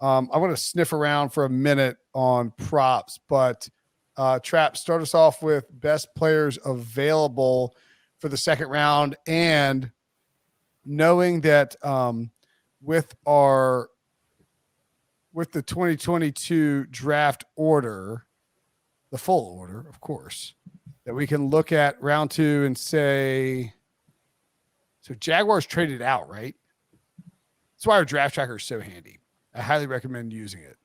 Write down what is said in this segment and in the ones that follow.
I want to sniff around for a minute on props, but Trap, start us off with best players available for the second round, and knowing that with the 2022 draft order, the full order, of course, that we can look at round 2 and say, so Jaguars traded out, right? That's why our draft tracker is so handy. I highly recommend using it.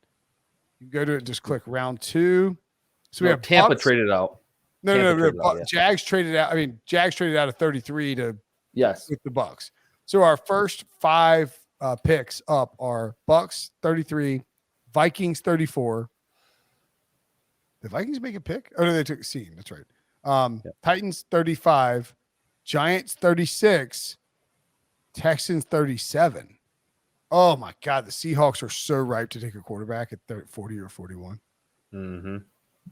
You go to it, just click round 2. So we have Tampa Bucks. traded out. No. Jags traded out. I mean, Jags traded out of 33 to with the Bucks. So our first 5 picks up are Bucks 33, Vikings 34. The Vikings make a pick? Oh no, they took a seam. That's right. Titans 35, Giants 36, Texans 37. Oh my God, the Seahawks are so ripe to take a quarterback at 40 or 41. Mm-hmm.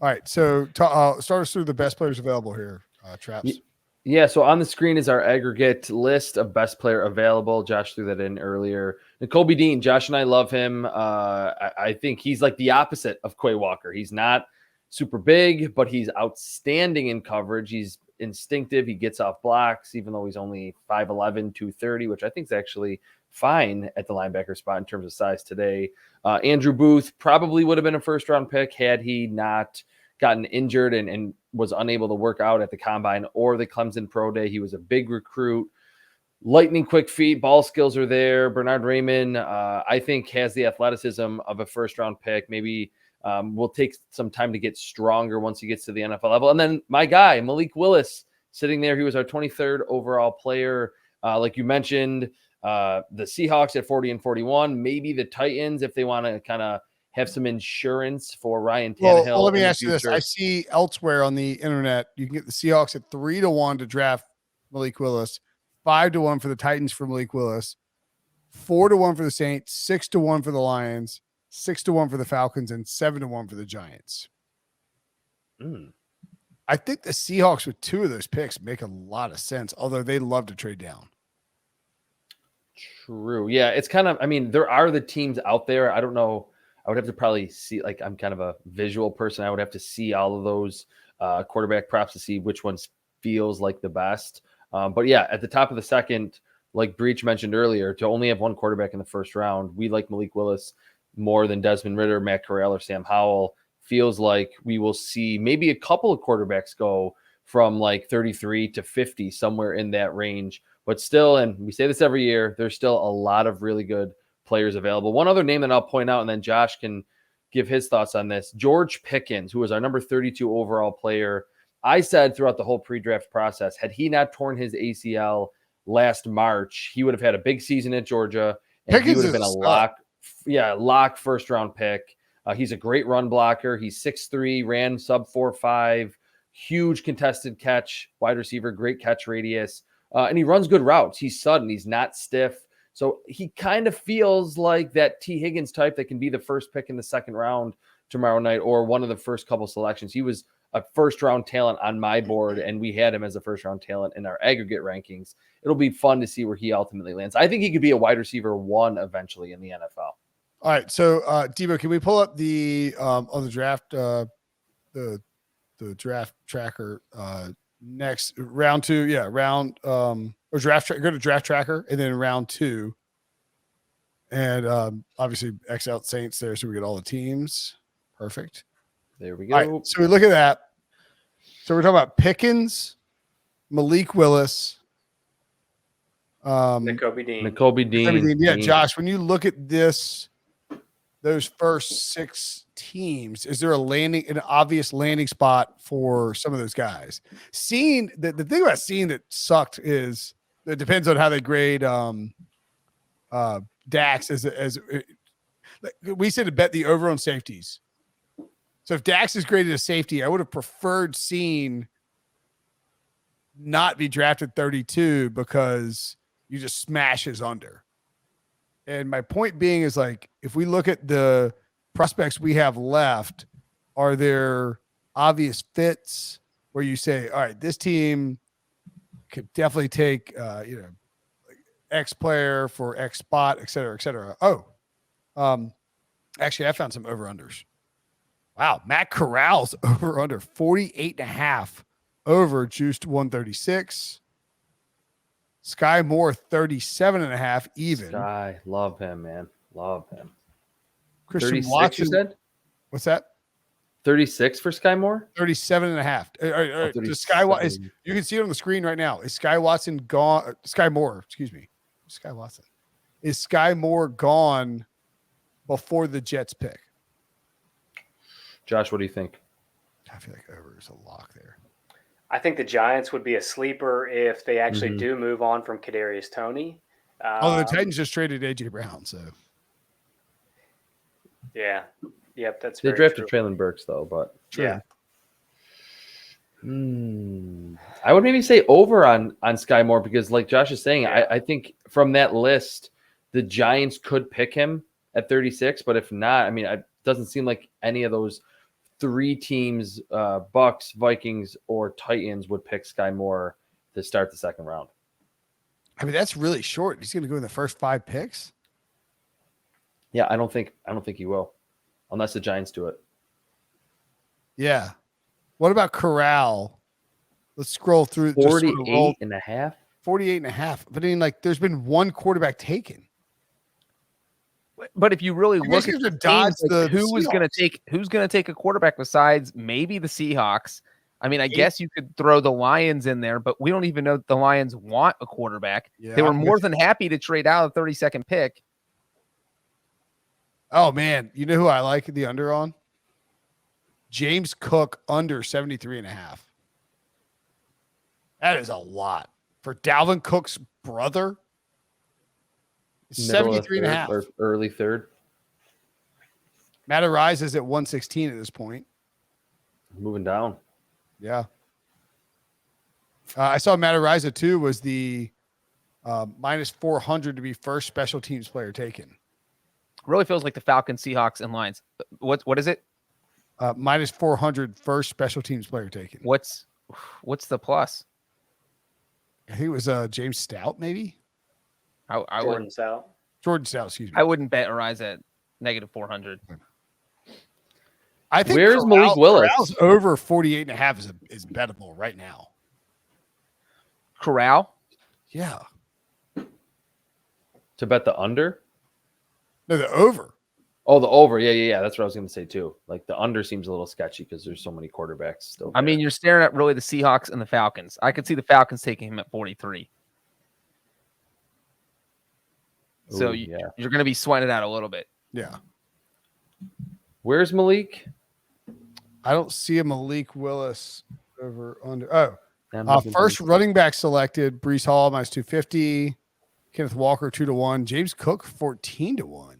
All right, so start us through the best players available here, Traps. Yeah, so on the screen is our aggregate list of best player available. Josh threw that in earlier. Nakobe Dean, Josh and I love him. I think he's like the opposite of Quay Walker. He's not super big, but he's outstanding in coverage. He's instinctive. He gets off blocks, even though he's only 5'11", 230, which I think is actually fine at the linebacker spot in terms of size today. Andrew Booth probably would have been a first-round pick had he not gotten injured and was unable to work out at the combine or the Clemson Pro Day. He was a big recruit, lightning quick feet, ball skills are there. Bernard Raymond, I think, has the athleticism of a first-round pick. Maybe will take some time to get stronger once he gets to the NFL level. And then my guy, Malik Willis, sitting there. He was our 23rd overall player. Like you mentioned, the Seahawks at 40 and 41, maybe the Titans if they want to kind of have some insurance for Ryan Tannehill. Well, let me ask you this. I see elsewhere on the internet, you can get the Seahawks at 3-1 to draft Malik Willis, 5-1 for the Titans for Malik Willis, 4-1 for the Saints, 6-1 for the Lions, 6-1 for the Falcons, and 7-1 for the Giants. I think the Seahawks with 2 of those picks make a lot of sense, although they love to trade down. True. Yeah, it's kind of, I mean, there are the teams out there. I don't know. I would have to probably see, like, I'm kind of a visual person. I would have to see all of those quarterback props to see which ones feels like the best. But yeah, at the top of the second, like Breech mentioned earlier, to only have one quarterback in the first round, we like Malik Willis more than Desmond Ridder, Matt Corral, or Sam Howell. Feels like we will see maybe a couple of quarterbacks go from like 33 to 50, somewhere in that range. But still, and we say this every year, there's still a lot of really good players available. One other name that I'll point out, and then Josh can give his thoughts on this, George Pickens, who was our number 32 overall player. I said throughout the whole pre-draft process, had he not torn his ACL last March, he would have had a big season at Georgia, and Pickens he would have been a lock first-round pick. He's a great run blocker. He's 6'3", ran sub 4.5, huge contested catch, wide receiver, great catch radius, and he runs good routes. He's sudden. He's not stiff. So he kind of feels like that T. Higgins type that can be the first pick in the second round tomorrow night or one of the first couple selections. He was a first-round talent on my board, and we had him as a first-round talent in our aggregate rankings. It'll be fun to see where he ultimately lands. I think he could be a wide receiver 1 eventually in the NFL. All right, so Debo, can we pull up the on the draft the draft tracker next round 2? Yeah, round or draft go to draft tracker and then round 2, and obviously X out Saints there, so we get all the teams. Perfect. There we go. All right, so we look at that. So we're talking about Pickens, Malik Willis, Nakobe Dean. Yeah, Josh, when you look at those first 6 teams, is there an obvious landing spot for some of those guys? The thing about seeing that sucked is it depends on how they grade Dax as we said to bet the over on safeties. So if Dax is graded as safety, I would have preferred seeing not be drafted 32 because you just smash his under. And my point being is, like, if we look at the prospects we have left, are there obvious fits where you say, all right, this team could definitely take, X player for X spot, et cetera, et cetera. Actually, I found some over-unders. Wow. Matt Corral's over-under 48.5 over juiced 136. Sky Moore 37.5 even. Sky, love him, man. Love him. Christian Watson. You said? What's that? 36 for Sky Moore? 37.5. Does Sky Watson, you can see it on the screen right now. Is Sky Watson gone? Sky Moore, excuse me. Sky Watson. Is Sky Moore gone before the Jets pick? Josh, what do you think? I feel like over is a lock there. I think the Giants would be a sleeper if they actually do move on from Kadarius Toney. Although the Titans just traded A.J. Brown, so. Yeah. Yep, that's They drafted Traylon Burks, though, but. Yeah. I would maybe say over on Sky Moore because, like Josh is saying, I think from that list, the Giants could pick him at 36, but if not, I mean, it doesn't seem like any of those three teams, Bucks, Vikings, or Titans would pick Sky Moore to start the second round. I mean, that's really short. He's going to go in the first 5 picks. Yeah, I don't think he will, unless the Giants do it. Yeah. What about Corral? Let's scroll through. 48.5. 48.5. But I mean, like, there's been one quarterback taken. But if you really look at the teams, like, who's going to take a quarterback besides maybe the Seahawks? I mean, I guess you could throw the Lions in there, but we don't even know that the Lions want a quarterback. Yeah, they were more than happy to trade out a 32nd pick. Oh man, you know who I like the under on? James Cook under 73.5. That is a lot for Dalvin Cook's brother. 73.5 or early third. Matt Arise is at 116 at this point. Moving down. Yeah. I saw Matt Arise too was the minus 400 to be first special teams player taken. Really feels like the Falcons, Seahawks, and Lions. What is it? Minus 400 first special teams player taken. What's the plus? I think it was James Stout, maybe. Jordan Stout, excuse me. I wouldn't bet Arise at negative 400. I think where's Malik Willis? Corral's over 48.5 is bettable right now. Corral? Yeah. To bet the under? No, the over. Oh, the over. Yeah. That's what I was going to say too. Like the under seems a little sketchy because there's so many quarterbacks still. I mean, you're staring at really the Seahawks and the Falcons. I could see the Falcons taking him at 43. So you're going to be sweating it out a little bit. Yeah. Where's Malik? I don't see a Malik Willis over under. First running back selected, Breece Hall minus 250, Kenneth Walker 2-1, James Cook 14-1.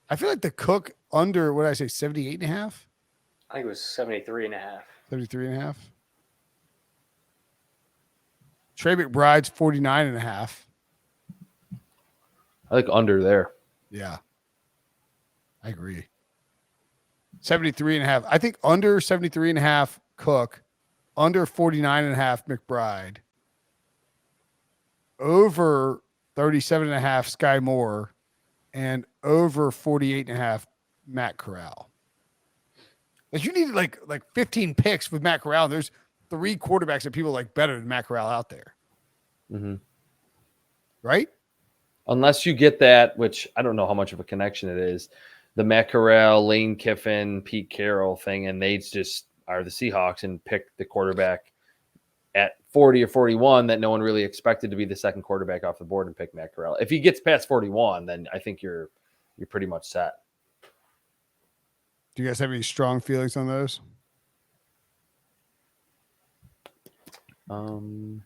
I feel like the Cook under, what did I say, 78.5? I think it was 73.5. 73.5. Trey McBride's 49.5. I like under there. Yeah. I agree. 73.5. I think under 73.5 Cook, under 49.5 McBride, over 37.5 Sky Moore, and over 48.5 Matt Corral. Like you need like 15 picks with Matt Corral. There's 3 quarterbacks that people like better than Matt Corral out there. Mm-hmm. Right? Unless you get that, which I don't know how much of a connection it is, the Matt Corral, Lane Kiffin, Pete Carroll thing, and they just are the Seahawks and pick the quarterback at 40 or 41 that no one really expected to be the second quarterback off the board and pick Matt Corral. If he gets past 41, then I think you're pretty much set. Do you guys have any strong feelings on those? The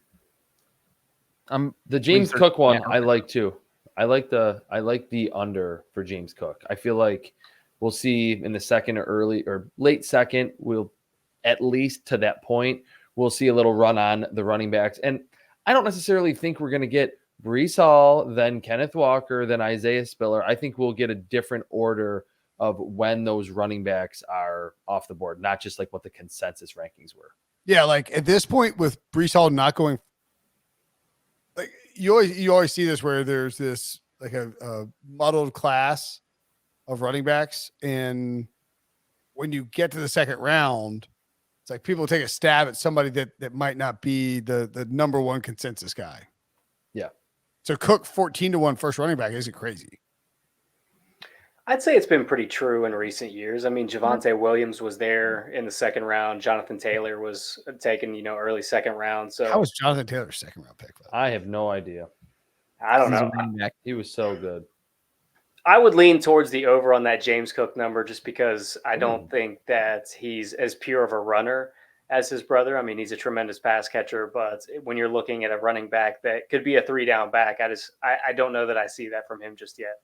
James Cook one I like too. I like the under for James Cook. I feel like we'll see in the second or early or late second, we'll at least to that point, we'll see a little run on the running backs. And I don't necessarily think we're going to get Breece Hall, then Kenneth Walker, then Isaiah Spiller. I think we'll get a different order of when those running backs are off the board, not just like what the consensus rankings were. Yeah, like at this point with Breece Hall not going, like you always see this where there's this like a muddled class, of running backs. And when you get to the second round, it's like people take a stab at somebody that might not be the number one consensus guy. Yeah. So Cook 14-1 first running back isn't crazy. I'd say it's been pretty true in recent years. I mean, Javonte Williams was there in the second round. Jonathan Taylor was taken, early second round. So how was Jonathan Taylor's second round pick? I have no idea. I don't know. He was so good. I would lean towards the over on that James Cook number just because I don't think that he's as pure of a runner as his brother. I mean, he's a tremendous pass catcher, but when you're looking at a running back that could be a 3-down back, I don't know that I see that from him just yet.